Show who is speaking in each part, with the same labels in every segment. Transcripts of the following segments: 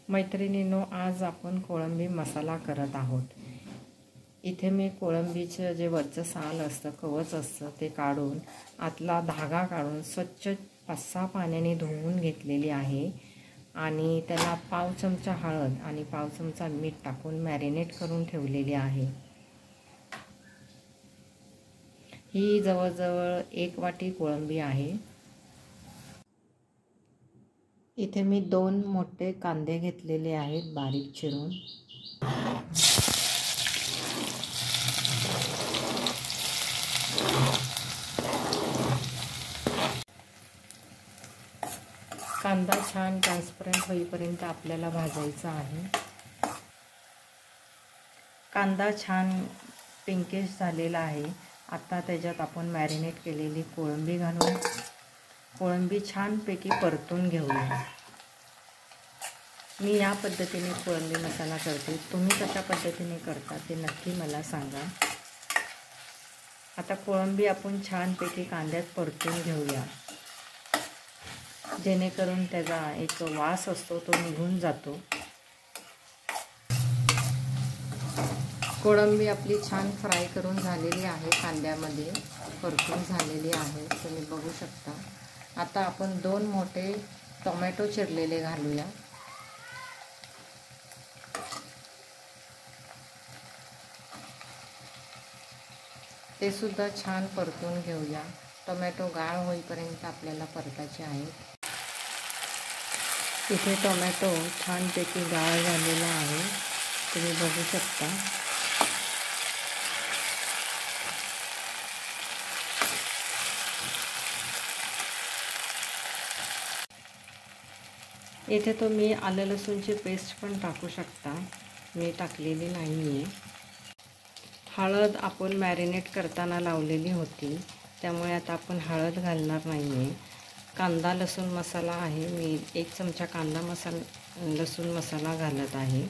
Speaker 1: मैत्रिणींनो, आज आपण कोळंबी मसाला करत आहोत। इथे मी कोळंबीचं जे वरचं साल असतं, कवच असतं, ते काढून आतला धागा काढून स्वच्छ 5-6 पाण्याने धुवून घेतलेली आहे आणि त्याला पाव चमचा हळद आणि पाव चमचा मीठ टाकून मॅरिनेट करून ठेवलेली आहे। ही जवळजवळ 1 वाटी कोळंबी आहे। इथे मी 2 मोठे कांदे घेतलेले आहेत बारीक चिरून। कांदा छान ट्रान्सपरंट होईपर्यंत आपल्याला भाजायचा आहे। कांदा छान पिंकिश झालेला आहे। आता त्याच्यात आपण मॅरिनेट केलेली कोळंबी घालून कोळंबी छानपैकी परतून घेऊया। मी या पद्धतीने कोळंबी मसाला करते, तुम्ही कशा पद्धतीने करता ते नक्की मला सांगा। आता कोळंबी आपण छानपैकी कांद्यात परतून घेऊया, जेणेकरून त्याचा एक वास असतो तो निघून जातो। कोळंबी आपली छान फ्राय करून झालेली आहे, कांद्यामध्ये परतून झालेली आहे, तुम्ही बघू शकता। आता आपण 2 मोठे टोमॅटो चिरलेले घालूया। ते सुद्धा छान परतून घेऊया। टोमॅटो गाळ होईपर्यंत आपल्याला परतायचे आहे। इथे टोमॅटो छानपैकी गाळ झालेला आहे, तुम्ही बघू शकता। इथे तुम्ही आलं लसूणची पेस्ट पण टाकू शकता, मी टाकलेली नाही आहे। हळद आपण मॅरिनेट करताना लावलेली होती, त्यामुळे आता आपण हळद घालणार नाही आहे। कांदा लसूण मसाला आहे, मी 1 चमचा कांदा लसूण मसाला घालत आहे।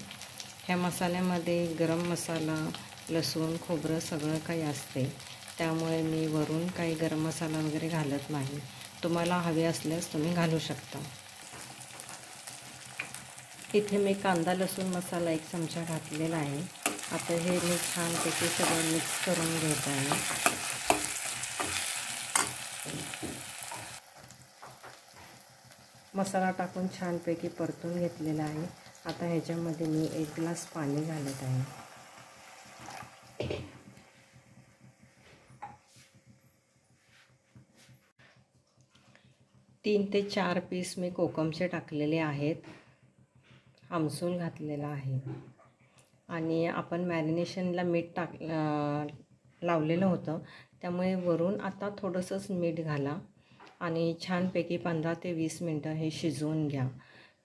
Speaker 1: ह्या मसाल्यामध्ये गरम मसाला, लसूण, खोबरं सगळं काही असते, त्यामुळे मी वरून काही गरम मसाला वगैरे घालत नाही। तुम्हाला हवे असल्यास तुम्ही घालू शकता। इथे मी कांदा लसूण मसाला 1 चमचा घातलेला आहे। आता हे मी छानपैकी सगळं मिक्स करून घेत आहे। मसाला टाकून छानपैकी परतून घेतलेला आहे। आता ह्याच्यामध्ये मी 1 ग्लास पाणी घालत आहे। तीन ते 4 पीस मी कोकमचे टाकलेले आहेत, आमसूल घातलेला आहे आणि आपण मॅरिनेशनला मीठ लावलेलं होतं, त्यामुळे वरून आता थोडंसंच मीठ घाला आणि छानपैकी 15 ते 20 मिनटं हे शिजवून घ्या।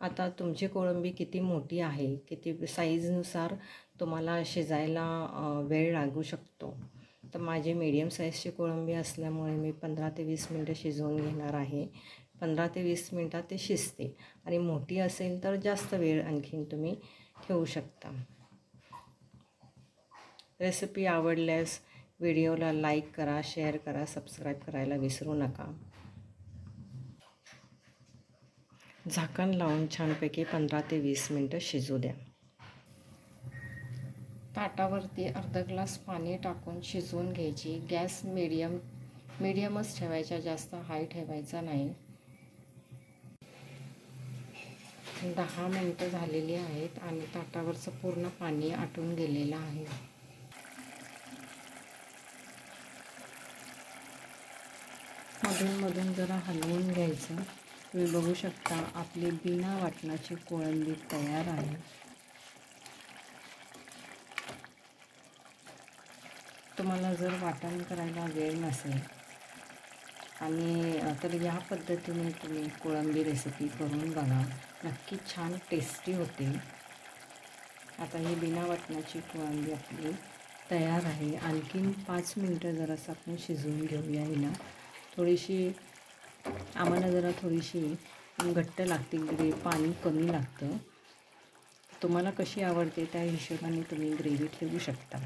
Speaker 1: आता तुमची कोळंबी किती मोठी आहे, किती साईजनुसार तुम्हाला शिजायला वेळ लागू शकतो। तर माझी मीडियम साईजची कोळंबी असल्यामुळे मी 15 ते 20 मिनटं शिजवून घेणार आहे। 15 ते 20 मिनटात ते शिजते आणि मोठी असेल तर जास्त वेळ आणखीन तुम्ही ठेवू शकता। रेसिपी आवडल्यास व्हिडिओला लाईक करा, शेअर करा, सबस्क्राईब करायला विसरू नका। झाकण लावून छानपैकी 15 ते 20 मिनटं शिजू द्या। ताटावरती अर्धा ग्लास पाणी टाकून शिजवून घ्यायची। गॅस मीडियमच ठेवायचा, जास्त हाय ठेवायचा नाही। 10 मिनटं झालेली आहेत आणि ताटावरचं पूर्ण पाणी आटून गेलेलं आहे। मधून जरा हलवून घ्यायचं। तुम्ही बघू शकता आपली बिना वाटणाची कोळंबी तयार आहे। तुम्हाला जर वाटण करायला वेळ नसेल आणि तर या पद्धतीने तुम्ही कोळंबी रेसिपी करून बघा, नक्की छान टेस्टी होते। आता ही बिना वाटणाची कोळंबी आपली तयार आहे। आणखीन 5 मिनटं जरासं आपण शिजवून घेऊया हिला। आम्हाला जरा थोडीशी घट्ट लागते, पाणी कमी लागतं। तुम्हाला कशी आवडते त्या हिशोबाने तुम्ही ग्रेव्ही ठेवू शकता।